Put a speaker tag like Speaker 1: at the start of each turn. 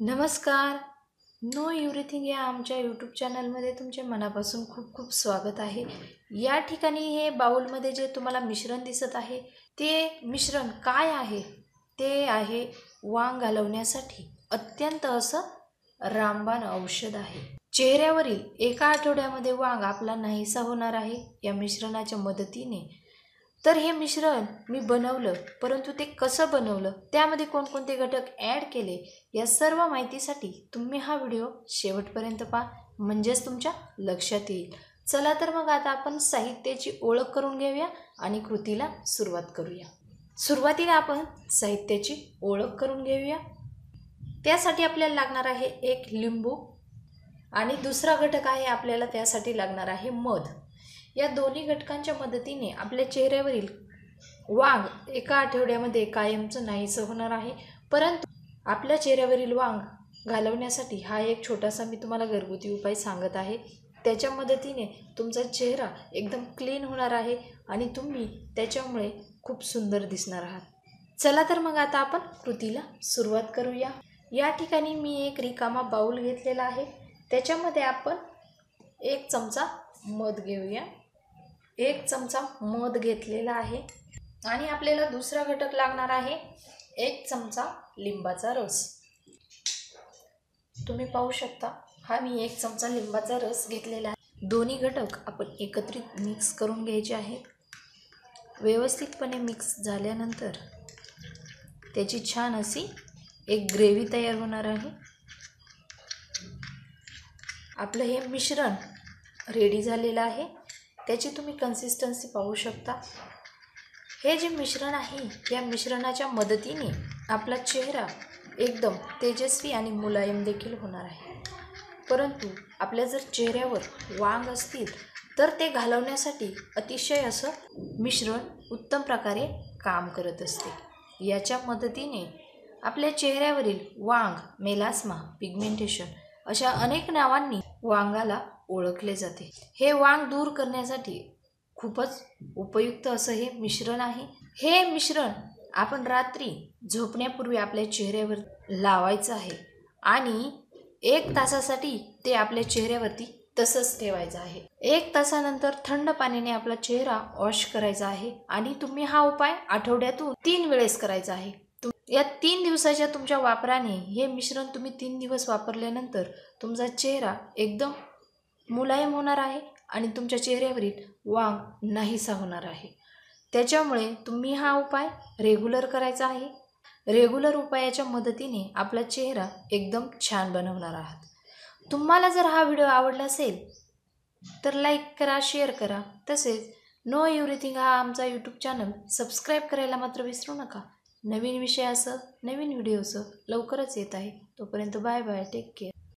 Speaker 1: नमस्कार. Know everything या आमच्या यूट्यूब चॅनलमध्ये तुमचे मनापासून खूप खूप स्वागत आहे. या ठिकाणी हे बाउलमध्ये जे तुम्हाला मिश्रण दिसत आहे ते मिश्रण काय आहे? ते आहे वांग घालवण्यासाठी अत्यंत असं रामबाण औषध आहे. चेहऱ्यावरील एका आठवड्यामध्ये वांग आपला नाहीसा होणार आहे या मिश्रणाच्या मदतीने. तर हे मिश्रण मी बनवलं, परंतु ते कसं बनवलं, त्यामध्ये कोणकोणते घटक ॲड केले, या सर्व माहितीसाठी तुम्ही हा व्हिडिओ शेवटपर्यंत पहा, म्हणजेच तुमच्या लक्षात येईल. चला तर मग आता आपण साहित्याची ओळख करून घेऊया आणि कृतीला सुरुवात करूया. सुरुवातीला आपण साहित्याची ओळख करून घेऊया. त्यासाठी आपल्याला लागणार आहे एक लिंबू आणि दुसरा घटक आहे आपल्याला त्यासाठी लागणार आहे मध. या दोन्ही घटकांच्या मदतीने आपल्या चेहऱ्यावरील वांग एका आठवड्यामध्ये कायमचं नाहीसं होणार आहे. परंतु आपल्या चेहऱ्यावरील वांग घालवण्यासाठी हा एक छोटासा मी तुम्हाला घरगुती उपाय सांगत आहे. त्याच्या मदतीने तुमचा चेहरा एकदम क्लीन होणार आहे आणि तुम्ही त्याच्यामुळे खूप सुंदर दिसणार आहात. चला तर मग आता आपण कृतीला सुरुवात करूया. या ठिकाणी मी एक रिकामा बाउल घेतलेला आहे. त्याच्यामध्ये आपण 1 चमचा मध घेऊया. 1 चमचा मध घेतलेला आहे आणि आपल्याला दुसरा घटक लागणार आहे 1 चमचा लिंबाचा रस. तुम्ही पाहू शकता हा मी 1 चमचा लिंबाचा रस घेतलेला आहे. दोन्ही घटक आपण एकत्रित मिक्स करून घ्यायचे आहेत. व्यवस्थितपणे मिक्स झाल्यानंतर त्याची छान अशी एक ग्रेव्ही तयार होणार आहे. आपलं हे मिश्रण रेडी झालेलं आहे. त्याची तुम्ही कन्सिस्टन्सी पाहू शकता. हे जे मिश्रण आहे या मिश्रणाच्या मदतीने आपला चेहरा एकदम तेजस्वी आणि मुलायम देखील होणार आहे. परंतु आपल्या जर चेहऱ्यावर वांग असतील तर ते घालवण्यासाठी अतिशय असं मिश्रण उत्तम प्रकारे काम करत असते. याच्या मदतीने आपल्या चेहऱ्यावरील वांग, मेलास्मा, पिगमेंटेशन अशा अनेक नावांनी वांगाला ओळखले जाते. हे वांग दूर करण्यासाठी खूपच उपयुक्त असं हे मिश्रण आहे. हे मिश्रण आपण रात्री झोपण्यापूर्वी आपल्या चेहऱ्यावर लावायचं आहे आणि 1 तासासाठी ते आपल्या चेहऱ्यावरती तसंच ठेवायचं आहे. 1 तासानंतर थंड पाण्याने आपला चेहरा वॉश करायचा आहे आणि तुम्ही हा उपाय आठवड्यातून 3 वेळेस करायचा आहे. या 3 दिवसाच्या तुमच्या वापराने हे मिश्रण तुम्ही 3 दिवस वापरल्यानंतर तुमचा चेहरा एकदम मुलायम होणार आहे आणि तुमच्या चेहऱ्यावरील वांग नाहीसा होणार आहे. त्याच्यामुळे तुम्ही हा उपाय रेग्युलर करायचा आहे. रेग्युलर उपायाच्या मदतीने आपला चेहरा एकदम छान बनवणार आहात. तुम्हाला जर हा व्हिडिओ आवडला असेल तर लाईक करा, शेअर करा. तसेच नो एव्हरीथिंग हा आमचा यूट्यूब चॅनल सबस्क्राईब करायला मात्र विसरू नका. नवीन विषयासह, नवीन व्हिडिओसह लवकरच येत आहे. तोपर्यंत बाय बाय, टेक केअर.